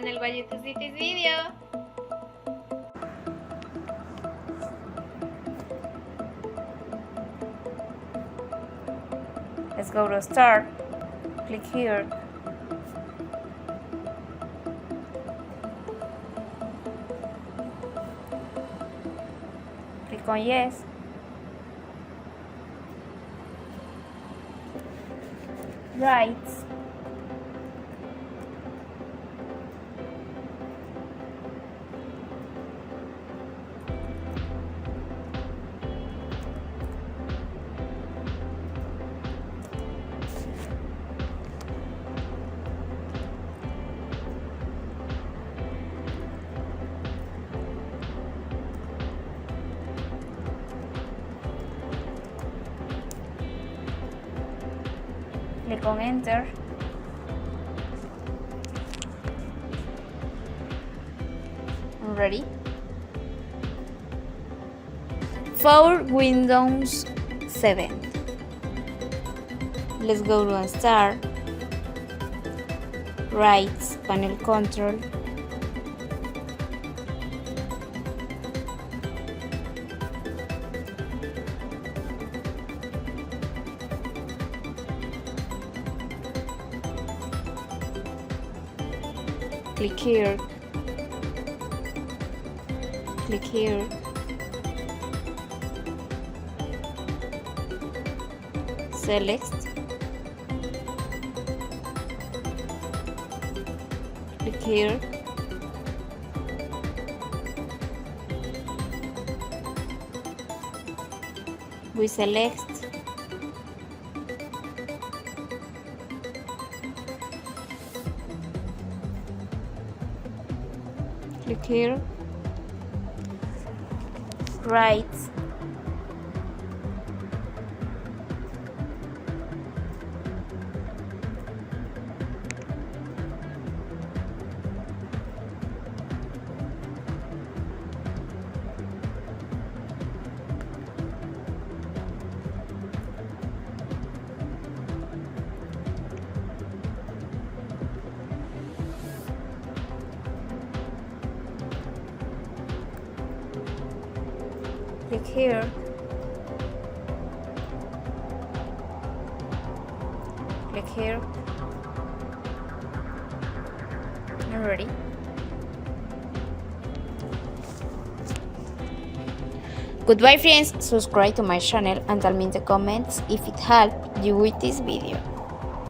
channel by you to see this video. Let's go to Start. Click here. Click on Yes. Rights. Click on Enter. Ready? For Windows 7. Let's go to Start. Rights, Panel Control. Click here. Click here. Select. Click here. We select. Click here. Right. Click here. Click here. I'm ready. Goodbye friends, subscribe to my channel and tell me in the comments if it helped you with this video.